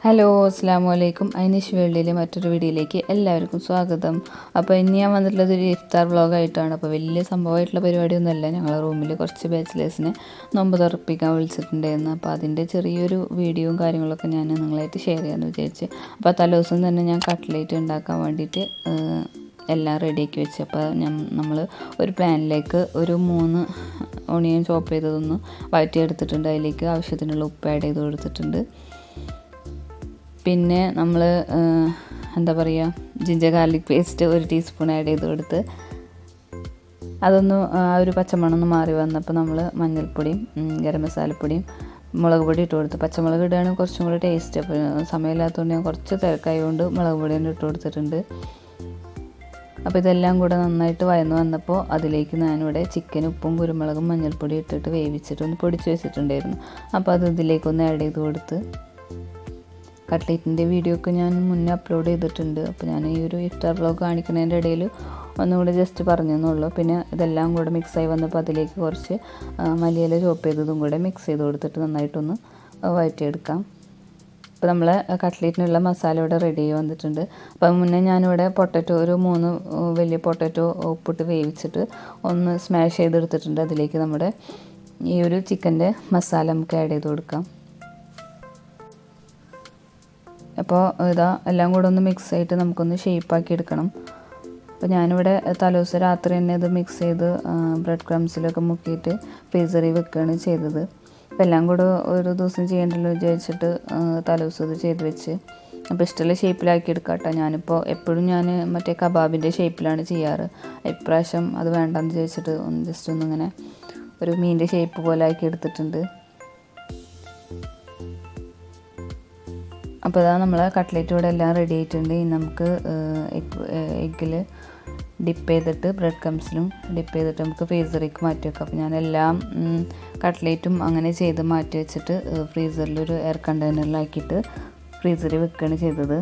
Hello അസ്സലാമു അലൈക്കും. ഐനിഷ് വേൾഡിലെ മറ്റൊരു വീഡിയോയിലേക്ക് എല്ലാവർക്കും സ്വാഗതം. അപ്പോൾ ഇന്ന് ഞാൻ വന്നിട്ടുള്ളത് ഒരു ഇഫ്താർ വ്ളോഗായിട്ടാണ്. അപ്പോൾ വലിയ സംഭവമായിട്ടുള്ള പരിപാടിയൊന്നുമല്ല. ഞങ്ങളുടെ റൂമിൽ കുറച്ച് ബാച്ചിലേഴ്സിനെ നോമ്പ് തുറപ്പിക്കാൻ വിളിച്ചിട്ടുണ്ടായിരുന്നു. അപ്പോൾ അതിൻ്റെ ചെറിയൊരു വീഡിയോയും കാര്യങ്ങളൊക്കെ ഞാൻ നിങ്ങളായിട്ട് ഷെയർ ചെയ്യാമെന്ന് വിചാരിച്ച്. അപ്പോൾ തലേദിവസം തന്നെ ഞാൻ കട്ട്ലേറ്റ് ഉണ്ടാക്കാൻ വേണ്ടിയിട്ട് എല്ലാം റെഡിയാക്കി വെച്ചു. അപ്പോൾ നമ്മൾ ഒരു പാനിലേക്ക് ഒരു 3 ഓണിയൻ ചോപ്പ് ചെയ്തതൊന്ന് വഴറ്റിയെടുത്തിട്ടുണ്ട്. അതിലേക്ക് ആവശ്യത്തിനുള്ള ഉപ്പ് ആഡ് ചെയ്ത് കൊടുത്തിട്ടുണ്ട്. പിന്നെ നമ്മൾ എന്താ പറയുക, ginger garlic paste 1 teaspoon add ചെയ്ത് കൊടുത്ത് അതൊന്ന് ഒരു പച്ചമണമൊന്ന് മാറി വന്നപ്പോൾ നമ്മൾ മഞ്ഞൾപ്പൊടിയും ഗരം മസാലപ്പൊടിയും മുളക് പൊടി ഇട്ട് കൊടുത്ത്. പച്ചമുളക് ഇടുകയാണെങ്കിൽ കുറച്ചും കൂടി ടേസ്റ്റ്. അപ്പോൾ സമയമില്ലാത്തതുകൊണ്ട് ഞാൻ കുറച്ച് തിരക്കായതുകൊണ്ട് മുളക് പൊടി തന്നെ ഇട്ട് കൊടുത്തിട്ടുണ്ട്. അപ്പോൾ ഇതെല്ലാം കൂടെ നന്നായിട്ട് വഴന്ന് വന്നപ്പോൾ അതിലേക്ക് ഞാനിവിടെ ചിക്കൻ ഉപ്പും കുരുമുളകും മഞ്ഞൾപ്പൊടി ഇട്ടിട്ട് വേവിച്ചിട്ട് ഒന്ന് പൊടിച്ച് വെച്ചിട്ടുണ്ടായിരുന്നു. അപ്പോൾ അത് ഇതിലേക്കൊന്ന് ആഡ് ചെയ്ത് കൊടുത്ത് കട്ട്ലേറ്റിൻ്റെ വീഡിയോ ഒക്കെ ഞാൻ മുന്നേ അപ്ലോഡ് ചെയ്തിട്ടുണ്ട്. അപ്പോൾ ഞാൻ ഈ ഒരു ഇഫ്താർ വ്ളോഗ് കാണിക്കുന്നതിൻ്റെ ഇടയിൽ ഒന്നുകൂടെ ജസ്റ്റ് പറഞ്ഞെന്നുള്ളൂ. പിന്നെ ഇതെല്ലാം കൂടെ മിക്സായി വന്നപ്പോൾ അതിലേക്ക് കുറച്ച് മല്ലിയില ചോപ്പ് ചെയ്തതും കൂടെ മിക്സ് ചെയ്ത് കൊടുത്തിട്ട് നന്നായിട്ടൊന്ന് വഴറ്റിയെടുക്കാം. അപ്പോൾ നമ്മൾ കട്ട്ലേറ്റിനുള്ള മസാല ഇവിടെ റെഡി ആയി വന്നിട്ടുണ്ട്. അപ്പോൾ മുന്നേ ഞാനിവിടെ പൊട്ടറ്റോ ഒരു 3 വലിയ പൊട്ടറ്റോ ഉപ്പിട്ട് വേവിച്ചിട്ട് ഒന്ന് സ്മാഷ് ചെയ്തെടുത്തിട്ടുണ്ട്. അതിലേക്ക് നമ്മുടെ ഈ ഒരു ചിക്കൻ്റെ മസാല നമുക്ക് ആഡ് ചെയ്ത് കൊടുക്കാം. അപ്പോൾ ഇതാ എല്ലാം കൂടെ ഒന്ന് മിക്സ് ആയിട്ട് നമുക്കൊന്ന് ഷേപ്പാക്കി എടുക്കണം. അപ്പോൾ ഞാനിവിടെ തലേദിവസം രാത്രി തന്നെ ഇത് മിക്സ് ചെയ്ത് ബ്രെഡ് ക്രംസിലൊക്കെ മുക്കിയിട്ട് ഫ്രീസറിൽ വെക്കുകയാണ് ചെയ്തത്. അപ്പോൾ എല്ലാം കൂടെ ഒരു ദിവസം ചെയ്യണ്ടല്ലോ വിചാരിച്ചിട്ട് തലേദിവസം ഇത് ചെയ്ത് വെച്ച് അപ്പോൾ ഇഷ്ടമുള്ള ഷേപ്പിലാക്കി എടുക്കാം കേട്ടോ. ഞാനിപ്പോൾ എപ്പോഴും ഞാൻ മറ്റേ കബാബിൻ്റെ ഷേപ്പിലാണ് ചെയ്യാറ്. ഇപ്രാവശ്യം അത് വേണ്ടെന്ന് വിചാരിച്ചിട്ട് ജസ്റ്റ് ഒന്നിങ്ങനെ ഒരു മീനിൻ്റെ ഷേപ്പ് പോലെ ആക്കി എടുത്തിട്ടുണ്ട്. അപ്പോൾ ഇതാ നമ്മൾ കട്ട്ലേറ്റ് ഇവിടെ എല്ലാം റെഡി ആയിട്ടുണ്ട്. ഇനി നമുക്ക് എഗ്ഗിൽ ഡിപ്പ് ചെയ്തിട്ട് ബ്രെഡ് ക്രംസിലും ഡിപ്പ് ചെയ്തിട്ട് നമുക്ക് ഫ്രീസറിലേക്ക് മാറ്റി വെക്കാം. അപ്പോൾ ഞാൻ എല്ലാം കട്ട്ലേറ്റും അങ്ങനെ ചെയ്ത് മാറ്റി വെച്ചിട്ട് ഫ്രീസറിലൊരു എയർ കണ്ടെയ്നറിലാക്കിയിട്ട് ഫ്രീസറിൽ വെക്കുകയാണ് ചെയ്തത്.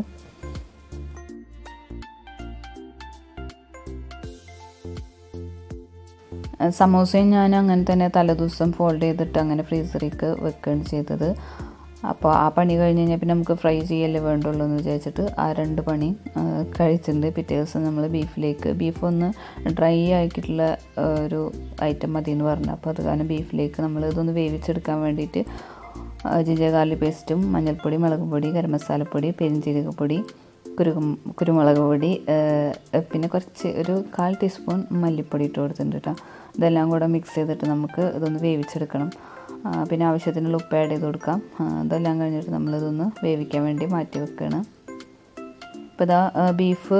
സമോസയും ഞാൻ അങ്ങനെ തന്നെ തലേദിവസം ഫോൾഡ് ചെയ്തിട്ട് അങ്ങനെ ഫ്രീസറിലേക്ക് വെക്കുകയാണ് ചെയ്തത്. അപ്പോൾ ആ പണി കഴിഞ്ഞ് കഴിഞ്ഞാൽ പിന്നെ നമുക്ക് ഫ്രൈ ചെയ്യല്ലേ വേണ്ടുള്ളൂ എന്ന് വിചാരിച്ചിട്ട് ആ 2 പണി കഴിച്ചിട്ടുണ്ട്. പിറ്റേ ദിവസം നമ്മൾ ബീഫ് ഒന്ന് ഡ്രൈ ആക്കിയിട്ടുള്ള ഒരു ഐറ്റം മതി എന്ന് പറഞ്ഞു. അപ്പോൾ അത് കാരണം ബീഫിലേക്ക് നമ്മൾ ഇതൊന്ന് വേവിച്ചെടുക്കാൻ വേണ്ടിയിട്ട് ജിഞ്ചർ ഗാർലിക് പേസ്റ്റും മഞ്ഞൾപ്പൊടി, മുളക് പൊടി, ഗരം മസാലപ്പൊടി, പെരിഞ്ജീരകപ്പൊടി, കുരുമുളക് പൊടി, പിന്നെ കുറച്ച് ഒരു 1/4 ടീസ്പൂൺ മല്ലിപ്പൊടി ഇട്ട് കൊടുത്തിട്ടുണ്ട് കേട്ടോ. ഇതെല്ലാം കൂടെ മിക്സ് ചെയ്തിട്ട് നമുക്ക് ഇതൊന്ന് വേവിച്ചെടുക്കണം. പിന്നെ ആവശ്യത്തിനുള്ള ഉപ്പ് ആഡ് ചെയ്ത് കൊടുക്കാം. ഇതെല്ലാം കഴിഞ്ഞിട്ട് നമ്മളിതൊന്ന് വേവിക്കാൻ വേണ്ടി മാറ്റി വെക്കുകയാണ്. ഇപ്പോൾ ഇതാ ബീഫ്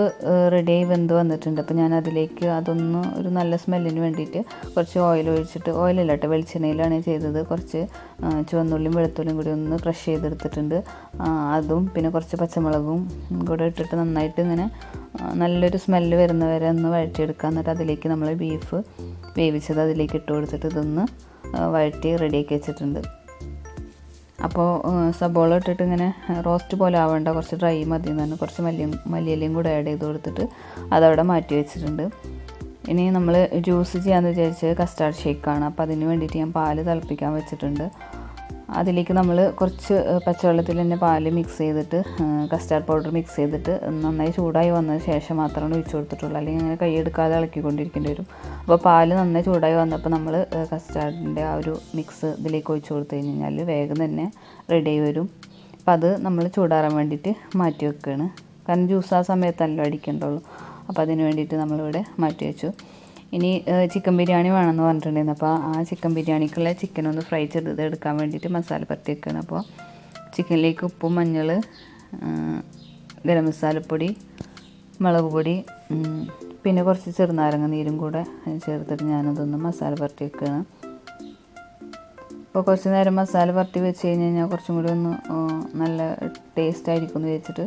റെഡിയായി വെന്ത് വന്നിട്ടുണ്ട്. അപ്പോൾ ഞാൻ അതിലേക്ക് അതൊന്ന് ഒരു നല്ല സ്മെല്ലിന് വേണ്ടിയിട്ട് കുറച്ച് ഓയിൽ ഒഴിച്ചിട്ട്, ഓയിലല്ല കേട്ടോ വെളിച്ചെണ്ണയിലാണ് ചെയ്തത്. കുറച്ച് ചുവന്നുള്ളിയും വെളുത്തുള്ളിയും കൂടി ഒന്ന് ക്രഷ് ചെയ്തെടുത്തിട്ടുണ്ട്. അതും പിന്നെ കുറച്ച് പച്ചമുളകും കൂടെ ഇട്ടിട്ട് നന്നായിട്ട് ഇങ്ങനെ നല്ലൊരു സ്മെല്ല് വരുന്നവരെ ഒന്ന് വഴറ്റിയെടുക്കുക. എന്നിട്ട് അതിലേക്ക് നമ്മൾ ബീഫ് വേവിച്ചത് അതിലേക്ക് ഇട്ട് കൊടുത്തിട്ട് ഇതൊന്ന് വഴറ്റി റെഡിയാക്കി വെച്ചിട്ടുണ്ട്. അപ്പോൾ സബോള ഇട്ടിട്ട് ഇങ്ങനെ റോസ്റ്റ് പോലെ ആവേണ്ട, കുറച്ച് ഡ്രൈ മതി എന്ന് പറഞ്ഞാൽ കുറച്ച് മല്ലിയിലയും കൂടെ ആഡ് ചെയ്ത് കൊടുത്തിട്ട് അതവിടെ മാറ്റി വെച്ചിട്ടുണ്ട്. ഇനി നമ്മൾ ജ്യൂസ് ചെയ്യാമെന്ന് വിചാരിച്ച് കസ്റ്റാർഡ് ഷേക്കാണ്. അപ്പോൾ അതിന് വേണ്ടിയിട്ട് ഞാൻ പാല് തിളപ്പിക്കാൻ വെച്ചിട്ടുണ്ട്. അതിലേക്ക് നമ്മൾ കുറച്ച് പച്ചവെള്ളത്തിൽ തന്നെ പാല് മിക്സ് ചെയ്തിട്ട് കസ്റ്റാർഡ് പൗഡർ മിക്സ് ചെയ്തിട്ട് നന്നായി ചൂടായി വന്നതിന് ശേഷം മാത്രമാണ് ഒഴിച്ചു കൊടുത്തിട്ടുള്ളൂ. അല്ലെങ്കിൽ അങ്ങനെ കൈയെടുക്കാതെ ഇളക്കിക്കൊണ്ടിരിക്കേണ്ടി വരും. അപ്പോൾ പാല് നന്നായി ചൂടായി വന്നപ്പോൾ നമ്മൾ കസ്റ്റാർഡിൻ്റെ ആ ഒരു മിക്സ് ഇതിലേക്ക് ഒഴിച്ചു കൊടുത്തു കഴിഞ്ഞാൽ വേഗം തന്നെ റെഡിയായി വരും. അപ്പോൾ അത് നമ്മൾ ചൂടാറാൻ വേണ്ടിയിട്ട് മാറ്റി വെക്കുകയാണ്. കാരണം ജ്യൂസ് ആ സമയത്തല്ലോ അടിക്കേണ്ടുള്ളൂ. അപ്പോൾ അതിന് വേണ്ടിയിട്ട് നമ്മളിവിടെ മാറ്റി വെച്ചു. ഇനി ചിക്കൻ ബിരിയാണി വേണമെന്ന് പറഞ്ഞിട്ടുണ്ടായിരുന്നു. അപ്പോൾ ആ ചിക്കൻ ബിരിയാണിക്കുള്ള ചിക്കൻ ഒന്ന് ഫ്രൈ ചെയ്ത് എടുക്കാൻ വേണ്ടിയിട്ട് മസാല പരത്തി വെക്കുകയാണ്. അപ്പോൾ ചിക്കനിലേക്ക് ഉപ്പും മഞ്ഞൾ, ഗരം മസാലപ്പൊടി, മുളക് പൊടി, പിന്നെ കുറച്ച് ചെറുനാരങ്ങ നീരും കൂടെ ചേർത്തിട്ട് ഞാനതൊന്ന് മസാല പരത്തി വെക്കുകയാണ്. അപ്പോൾ കുറച്ച് നേരം മസാല പരത്തി വെച്ച് കഴിഞ്ഞാൽ കുറച്ചും കൂടി ഒന്ന് നല്ല ടേസ്റ്റ് ആയിരിക്കും എന്ന് വെച്ചിട്ട്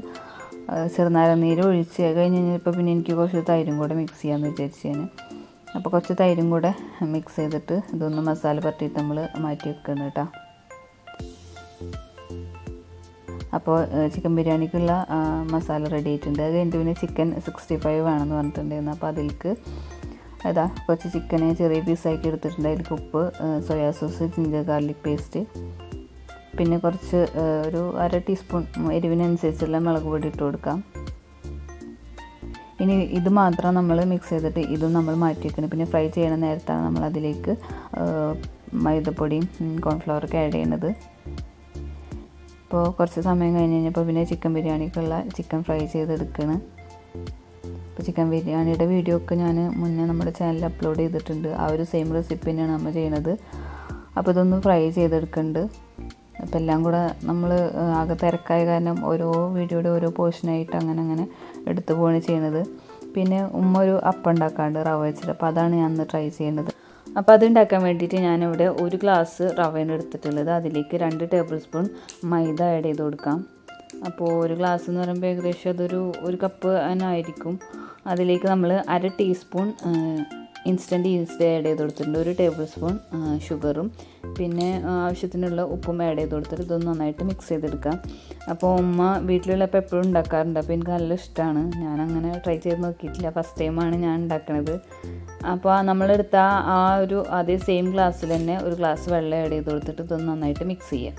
ചെറുനാരങ്ങ നീര് ഒഴിച്ച് കഴിഞ്ഞ് കഴിഞ്ഞപ്പോൾ പിന്നെ എനിക്ക് കുറച്ച് തൈരും കൂടെ മിക്സ് ചെയ്യാമെന്ന് വിചാരിച്ചു ഞാൻ. അപ്പോൾ കുറച്ച് തൈരും കൂടെ മിക്സ് ചെയ്തിട്ട് ഇതൊന്ന് മസാല പരത്തിയിട്ട് നമ്മൾ മാറ്റി വെക്കണം കേട്ടോ. അപ്പോൾ ചിക്കൻ ബിരിയാണിക്കുള്ള മസാല റെഡി ആയിട്ടുണ്ട്. അത് കഴിഞ്ഞിട്ട് പിന്നെ ചിക്കൻ 65 വേണമെന്ന് പറഞ്ഞിട്ടുണ്ടായിരുന്നു. അപ്പോൾ അതിലേക്ക് ഇതാ കുറച്ച് ചിക്കനെ ചെറിയ പീസാക്കി എടുത്തിട്ടുണ്ട്. അതിലേക്ക് ഉപ്പ്, soya sauce, ginger garlic paste, പിന്നെ കുറച്ച് ഒരു 1/2 ടീസ്പൂൺ എരിവിനനുസരിച്ചുള്ള മുളക് പൊടി ഇട്ട് കൊടുക്കാം. ഇനി ഇത് മാത്രം നമ്മൾ മിക്സ് ചെയ്തിട്ട് ഇതും നമ്മൾ മാറ്റി വെക്കണം. പിന്നെ ഫ്രൈ ചെയ്യണ നേരത്താണ് നമ്മൾ അതിലേക്ക് മൈദപ്പൊടിയും കോൺഫ്ലവറൊക്കെ ആഡ് ചെയ്യുന്നത്. ഇപ്പോൾ കുറച്ച് സമയം കഴിഞ്ഞ് കഴിഞ്ഞപ്പോൾ പിന്നെ ചിക്കൻ ബിരിയാണിക്കുള്ള ചിക്കൻ ഫ്രൈ ചെയ്തെടുക്കണം. ഇപ്പോൾ ചിക്കൻ ബിരിയാണിയുടെ വീഡിയോ ഒക്കെ ഞാൻ മുന്നേ നമ്മുടെ ചാനലിൽ അപ്ലോഡ് ചെയ്തിട്ടുണ്ട്. ആ ഒരു സെയിം റെസിപ്പി തന്നെയാണ് നമ്മൾ ചെയ്യുന്നത്. അപ്പോൾ ഇതൊന്ന് ഫ്രൈ ചെയ്തെടുക്കുന്നുണ്ട്. അപ്പോൾ എല്ലാം കൂടെ നമ്മൾ ആകെ തിരക്കായ കാരണം ഓരോ വീഡിയോയുടെ ഓരോ പോർഷനായിട്ട് അങ്ങനെ എടുത്തു പോവുകയാണ് ചെയ്യുന്നത്. പിന്നെ ഉമ്മ ഒരു അപ്പം ഉണ്ടാക്കാണ്ട് റവ വെച്ചിട്ട്, അപ്പോൾ അതാണ് ഞാൻ ഒന്ന് ട്രൈ ചെയ്യുന്നത്. അപ്പോൾ അത് ഉണ്ടാക്കാൻ വേണ്ടിയിട്ട് ഞാനിവിടെ 1 ഗ്ലാസ് റവയാണ് എടുത്തിട്ടുള്ളത്. അതിലേക്ക് 2 ടേബിൾ സ്പൂൺ മൈദ ആഡ് ചെയ്ത് കൊടുക്കാം. അപ്പോൾ 1 ഗ്ലാസ് എന്ന് പറയുമ്പോൾ ഏകദേശം അതൊരു 1 കപ്പ് ആയിരിക്കും. അതിലേക്ക് നമ്മൾ 1/2 ടീസ്പൂൺ ഇൻസ്റ്റൻറ്റ് ഈസ്റ്റ് ആഡ് ചെയ്ത് കൊടുത്തിട്ടുണ്ട്. 1 ടേബിൾ സ്പൂൺ ഷുഗറും പിന്നെ ആവശ്യത്തിനുള്ള ഉപ്പും ആഡ് ചെയ്ത് കൊടുത്തിട്ട് ഇതൊന്ന് നന്നായിട്ട് മിക്സ് ചെയ്തെടുക്കാം. അപ്പോൾ ഉമ്മ വീട്ടിലുള്ളപ്പോൾ എപ്പോഴും ഉണ്ടാക്കാറുണ്ട്. അപ്പോൾ എനിക്ക് നല്ല ഇഷ്ടമാണ്. ഞാനങ്ങനെ ട്രൈ ചെയ്ത് നോക്കിയിട്ടില്ല, ഫസ്റ്റ് ടൈമാണ് ഞാൻ ഉണ്ടാക്കുന്നത്. അപ്പോൾ നമ്മളെടുത്ത അതേ സെയിം ഗ്ലാസ്സിൽ തന്നെ 1 ഗ്ലാസ് വെള്ളം ആഡ് ചെയ്ത് കൊടുത്തിട്ട് ഇതൊന്ന് നന്നായിട്ട് മിക്സ് ചെയ്യാം.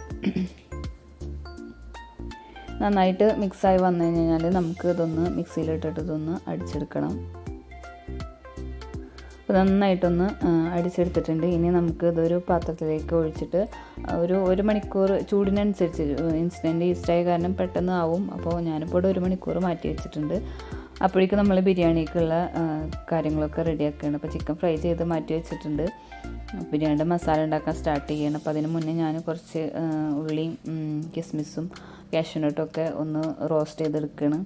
നന്നായിട്ട് മിക്സായി വന്നു കഴിഞ്ഞാൽ നമുക്ക് ഇതൊന്ന് മിക്സിയിലിട്ടിട്ട് ഇതൊന്ന് അടിച്ചെടുക്കണം. അപ്പോൾ നന്നായിട്ടൊന്ന് അടിച്ചെടുത്തിട്ടുണ്ട്. ഇനി നമുക്ക് ഇതൊരു പാത്രത്തിലേക്ക് ഒഴിച്ചിട്ട് ഒരു 1 മണിക്കൂർ ചൂടിനനുസരിച്ച്, ഇൻസ്റ്റൻറ്റ് ഈസ്റ്റായ കാരണം പെട്ടെന്ന് ആവും. അപ്പോൾ ഞാനിപ്പോൾ 1 മണിക്കൂർ മാറ്റി വെച്ചിട്ടുണ്ട്. അപ്പോഴേക്കും നമ്മൾ ബിരിയാണിക്കുള്ള കാര്യങ്ങളൊക്കെ റെഡിയാക്കുകയാണ്. അപ്പോൾ ചിക്കൻ ഫ്രൈ ചെയ്ത് മാറ്റി വെച്ചിട്ടുണ്ട്. ബിരിയാണിയുടെ മസാല ഉണ്ടാക്കാൻ സ്റ്റാർട്ട് ചെയ്യണം. അപ്പോൾ അതിന് മുന്നേ ഞാൻ കുറച്ച് ഉള്ളിയും കിസ്മിസും കാഷ്യൂനട്ടൊക്കെ ഒന്ന് റോസ്റ്റ് ചെയ്തെടുക്കുകയാണ്.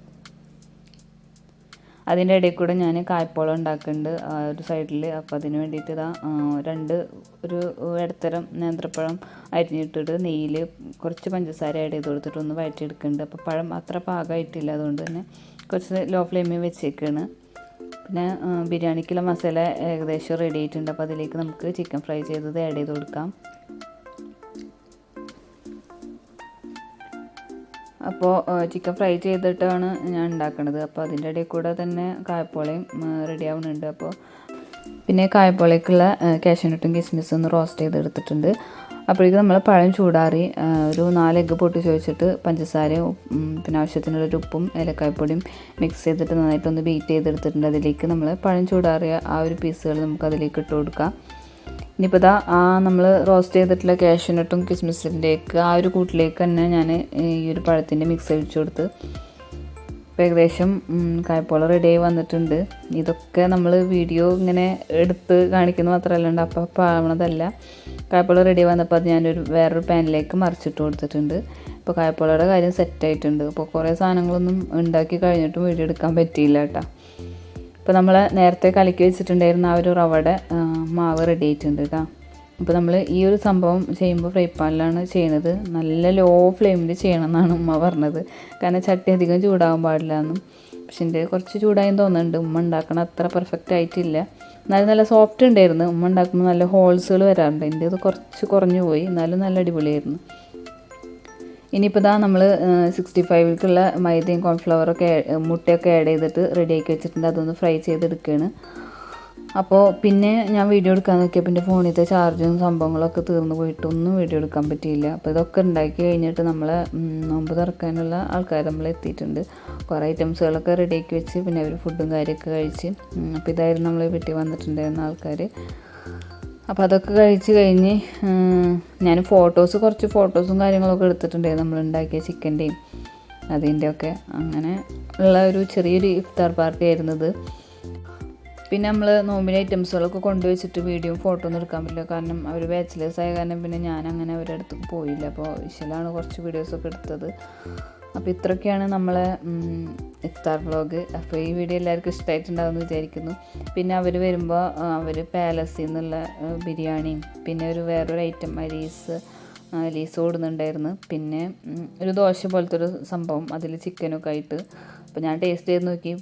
അതിൻ്റെ ഇടയിൽ കൂടെ ഞാൻ കായ്പോളം ഉണ്ടാക്കുന്നുണ്ട് ഒരു സൈഡിൽ. അപ്പോൾ അതിന് വേണ്ടിയിട്ട് ഒരു ഇടത്തരം നേന്ത്രപ്പഴം അരിഞ്ഞിട്ടിട്ട് നെയ്യിൽ കുറച്ച് പഞ്ചസാര ആഡ് ചെയ്ത് കൊടുത്തിട്ട് ഒന്ന് വഴറ്റിയെടുക്കുന്നുണ്ട്. അപ്പോൾ പഴം അത്ര പാകമായിട്ടില്ല, അതുകൊണ്ട് തന്നെ കുറച്ച് ലോ ഫ്ലെയിമിൽ വെച്ചേക്കാണ്. പിന്നെ ബിരിയാണിക്കുള്ള മസാല ഏകദേശം റെഡി ആയിട്ടുണ്ട്. അപ്പോൾ അതിലേക്ക് നമുക്ക് ചിക്കൻ ഫ്രൈ ചെയ്തത് ആഡ് ചെയ്ത് കൊടുക്കാം. അപ്പോൾ ചിക്കൻ ഫ്രൈ ചെയ്തിട്ടാണ് ഞാൻ ഉണ്ടാക്കുന്നത്. അപ്പോൾ അതിൻ്റെ ഇടയിൽ കൂടെ തന്നെ കായപ്പോളയും റെഡി ആവുന്നുണ്ട്. അപ്പോൾ പിന്നെ കായപ്പോളയ്ക്കുള്ള കാഷ്യൂനട്ടും കിസ്മിസും ഒന്ന് റോസ്റ്റ് ചെയ്തെടുത്തിട്ടുണ്ട്. അപ്പോഴേക്കും നമ്മൾ പഴം ചൂടാറി ഒരു 4 എഗ്ഗ് പൊട്ടിച്ച് വെച്ചിട്ട് പഞ്ചസാരയും പിന്നെ ആവശ്യത്തിനുള്ളൊരു ഉപ്പും ഏലക്കായ്പ്പൊടിയും മിക്സ് ചെയ്തിട്ട് നന്നായിട്ടൊന്ന് ബീറ്റ് ചെയ്തെടുത്തിട്ടുണ്ട്. അതിലേക്ക് നമ്മൾ പഴം ചൂടാറിയ ആ ഒരു പീസുകൾ നമുക്ക് അതിലേക്ക് ഇട്ട് കൊടുക്കാം. ഇനിയിപ്പോൾ നമ്മൾ റോസ്റ്റ് ചെയ്തിട്ടുള്ള കാഷ്യൂനട്ടും കിസ്മിസിൻ്റെയൊക്കെ ആ ഒരു കൂട്ടിലേക്ക് തന്നെ ഞാൻ ഈ ഒരു പഴത്തിൻ്റെ മിക്സ് ഒഴിച്ചു കൊടുത്ത് ഇപ്പോൾ ഏകദേശം കായ്പോള റെഡിയായി വന്നിട്ടുണ്ട്. ഇതൊക്കെ നമ്മൾ വീഡിയോ ഇങ്ങനെ എടുത്ത് കാണിക്കുന്ന മാത്രമല്ല അപ്പം ആവണതല്ല. കായ്പോള റെഡി വന്നപ്പോൾ അത് ഞാനൊരു വേറൊരു പാനിലേക്ക് മറിച്ചിട്ട് കൊടുത്തിട്ടുണ്ട്. ഇപ്പോൾ കായ്പോളയുടെ കാര്യം സെറ്റായിട്ടുണ്ട്. അപ്പോൾ കുറേ സാധനങ്ങളൊന്നും ഉണ്ടാക്കി കഴിഞ്ഞിട്ടും വീഡിയോ എടുക്കാൻ പറ്റിയില്ല കേട്ടോ. ഇപ്പോൾ നമ്മൾ നേരത്തെ കലക്കി വെച്ചിട്ടുണ്ടായിരുന്ന ആ ഒരു റവയുടെ മാവ് റെഡി ആയിട്ടുണ്ട് കേട്ടോ. അപ്പോൾ നമ്മൾ ഈ ഒരു സംഭവം ചെയ്യുമ്പോൾ ഫ്രൈ പാനിലാണ് ചെയ്യുന്നത്. നല്ല ലോ ഫ്ലെയിമിൽ ചെയ്യണം എന്നാണ് ഉമ്മ പറഞ്ഞത്. കാരണം ചട്ടി അധികം ചൂടാകാൻ പാടില്ല എന്നും. പക്ഷെ എൻ്റെ കുറച്ച് ചൂടായെന്ന് തോന്നുന്നുണ്ട്. ഉമ്മ ഉണ്ടാക്കണം അത്ര പെർഫെക്റ്റ് ആയിട്ടില്ല. എന്നാലും നല്ല സോഫ്റ്റ് ഉണ്ടായിരുന്നു. ഉമ്മ ഉണ്ടാക്കുമ്പോൾ നല്ല ഹോൾസുകൾ വരാറുണ്ട്. എൻ്റെ ഇത് കുറച്ച് കുറഞ്ഞു പോയി, എന്നാലും നല്ല അടിപൊളിയായിരുന്നു. ഇനിയിപ്പോൾ നമ്മൾ 65ക്കുള്ള മൈദയും കോൺഫ്ലവറൊക്കെ മുട്ടയൊക്കെ ആഡ് ചെയ്തിട്ട് റെഡിയാക്കി വെച്ചിട്ടുണ്ട്. അതൊന്ന് ഫ്രൈ ചെയ്തെടുക്കുകയാണ്. അപ്പോൾ പിന്നെ ഞാൻ വീഡിയോ എടുക്കാൻ നോക്കിയപ്പോൾ എൻ്റെ ഫോണിലത്തെ ചാർജും സംഭവങ്ങളൊക്കെ തീർന്നു പോയിട്ട് ഒന്നും വീഡിയോ എടുക്കാൻ പറ്റിയില്ല. അപ്പോൾ ഇതൊക്കെ ഉണ്ടാക്കി കഴിഞ്ഞിട്ട് നമ്മളെ നോമ്പ് തുറക്കാനുള്ള ആൾക്കാർ നമ്മൾ എത്തിയിട്ടുണ്ട്. കുറേ ഐറ്റംസുകളൊക്കെ റെഡിയാക്കി വെച്ച് പിന്നെ അവർ ഫുഡും കാര്യമൊക്കെ കഴിച്ച്. അപ്പോൾ ഇതായിരുന്നു നമ്മൾ വീട്ടിൽ വന്നിട്ടുണ്ടായിരുന്ന ആൾക്കാർ. അപ്പോൾ അതൊക്കെ കഴിച്ച് കഴിഞ്ഞ് ഞാൻ കുറച്ച് ഫോട്ടോസും കാര്യങ്ങളൊക്കെ എടുത്തിട്ടുണ്ടായിരുന്നു നമ്മൾ ഉണ്ടാക്കിയ ചിക്കൻ്റെയും അതിൻ്റെയൊക്കെ. അങ്ങനെ ഉള്ള ഒരു ചെറിയൊരു ഇഫ്താർ പാർട്ടി ആയിരുന്നത്. പിന്നെ നമ്മൾ നോമ്പിൻ്റെ ഐറ്റംസുകളൊക്കെ കൊണ്ടുവച്ചിട്ട് വീഡിയോയും ഫോട്ടോ ഒന്നും എടുക്കാൻ പറ്റില്ല. കാരണം അവർ ബാച്ചിലേഴ്സ് ആയ കാരണം പിന്നെ ഞാൻ അങ്ങനെ അവരുടെ അടുത്ത് പോയില്ല. അപ്പോൾ ഇശലാണ് കുറച്ച് വീഡിയോസൊക്കെ എടുത്തത്. അപ്പോൾ ഇത്രയൊക്കെയാണ് നമ്മളെ ഇഫ്താർ വ്ളോഗ്. അപ്പോൾ ഈ വീഡിയോ എല്ലാവർക്കും ഇഷ്ടമായിട്ടുണ്ടാകുമെന്ന് വിചാരിക്കുന്നു. പിന്നെ അവർ വരുമ്പോൾ അവർ പാലസിൽ നിന്നുള്ള ബിരിയാണിയും പിന്നെ വേറൊരു ഐറ്റം ലീസ് ഓടുന്നുണ്ടായിരുന്നു. പിന്നെ ഒരു ദോശ പോലത്തെ ഒരു സംഭവം അതിൽ ചിക്കനൊക്കെ ആയിട്ട്. അപ്പോൾ ഞാൻ ടേസ്റ്റ് ചെയ്ത് നോക്കി,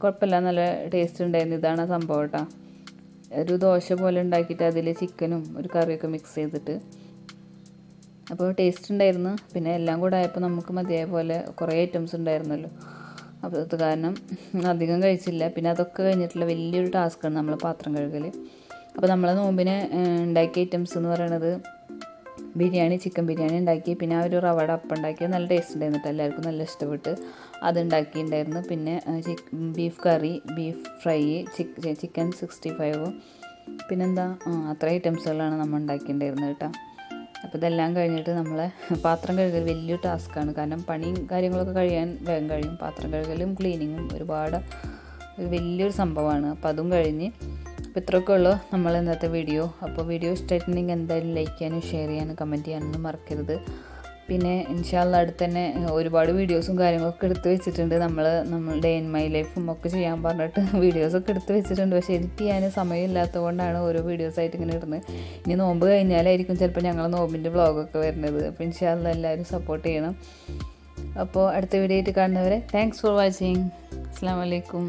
കുഴപ്പമില്ല, നല്ല ടേസ്റ്റ് ഉണ്ടായിരുന്നു. ഇതാണ് ആ സംഭവം കേട്ടോ. ഒരു ദോശ പോലെ ഉണ്ടാക്കിയിട്ട് അതിൽ ചിക്കനും ഒരു കറിയൊക്കെ മിക്സ് ചെയ്തിട്ട്. അപ്പോൾ ടേസ്റ്റ് ഉണ്ടായിരുന്നു. പിന്നെ എല്ലാം കൂടെ ആയപ്പോൾ നമുക്ക് മതിയായ പോലെ കുറേ ഐറ്റംസ് ഉണ്ടായിരുന്നല്ലോ. അപ്പോൾ അത് കാരണം അധികം കഴിച്ചില്ല. പിന്നെ അതൊക്കെ കഴിഞ്ഞിട്ടുള്ള വലിയൊരു ടാസ്ക്കാണ് നമ്മൾ പാത്രം കഴുകൽ. അപ്പോൾ നമ്മളെ നോമ്പിന് ഉണ്ടാക്കിയ ഐറ്റംസ് എന്ന് പറയുന്നത് ബിരിയാണി ചിക്കൻ ബിരിയാണി ഉണ്ടാക്കി. പിന്നെ ആ ഒരു റവയുടെ അപ്പം ഉണ്ടാക്കിയത് നല്ല ടേസ്റ്റ് ഉണ്ടായിരുന്നു കേട്ടോ, എല്ലാവർക്കും നല്ല ഇഷ്ടപ്പെട്ട് അതുണ്ടാക്കിയിട്ടുണ്ടായിരുന്നു. പിന്നെ ബീഫ് കറി, ബീഫ് ഫ്രൈ, ചിക്കൻ 65, പിന്നെന്താ അത്ര ഐറ്റംസുകളാണ് നമ്മൾ ഉണ്ടാക്കിയിട്ടുണ്ടായിരുന്നത് കേട്ടോ. അപ്പോൾ ഇതെല്ലാം കഴിഞ്ഞിട്ട് നമ്മളെ പാത്രം കഴുകൽ വലിയൊരു ടാസ്ക്കാണ്, കാരണം പണിയും കാര്യങ്ങളൊക്കെ കഴിയാൻ വേഗം കഴിയും. പാത്രം കഴുകലും ക്ലീനിങ്ങും ഒരുപാട് വലിയൊരു സംഭവമാണ്. അപ്പോൾ അതും കഴിഞ്ഞ് അപ്പോൾ ഇത്രയൊക്കെ ഉള്ളൂ നമ്മൾ ഇന്നത്തെ വീഡിയോ. അപ്പോൾ വീഡിയോ ഇഷ്ടമായിട്ടുണ്ടെങ്കിൽ എന്തായാലും ലൈക്ക് ചെയ്യാനും ഷെയർ ചെയ്യാനും കമൻറ്റ് ചെയ്യാനൊന്നും മറക്കരുത്. പിന്നെ ഇൻഷാ അല്ലാഹ് അടുത്ത് തന്നെ ഒരുപാട് വീഡിയോസും കാര്യങ്ങളൊക്കെ എടുത്ത് വെച്ചിട്ടുണ്ട്. നമ്മൾ ഡേ ഇൻ മൈ ലൈഫും ഒക്കെ ചെയ്യാൻ പറഞ്ഞിട്ട് വീഡിയോസൊക്കെ എടുത്ത് വെച്ചിട്ടുണ്ട്. പക്ഷേ എഡിറ്റ് ചെയ്യാൻ സമയമില്ലാത്തത് കൊണ്ടാണ് ഓരോ വീഡിയോസായിട്ട് ഇങ്ങനെ ഇടുന്നത്. ഇനി നോമ്പ് കഴിഞ്ഞാലായിരിക്കും ചിലപ്പോൾ ഞങ്ങൾ നോമ്പിൻ്റെ വ്ളോഗൊക്കെ വരുന്നത്. അപ്പോൾ ഇൻഷാ അല്ലാഹ് എല്ലാവരും സപ്പോർട്ട് ചെയ്യണം. അപ്പോൾ അടുത്ത വീഡിയോ ആയിട്ട് കാണുന്നവരെ താങ്ക്സ് ഫോർ വാച്ചിങ്. അസ്സലാമു അലൈക്കും.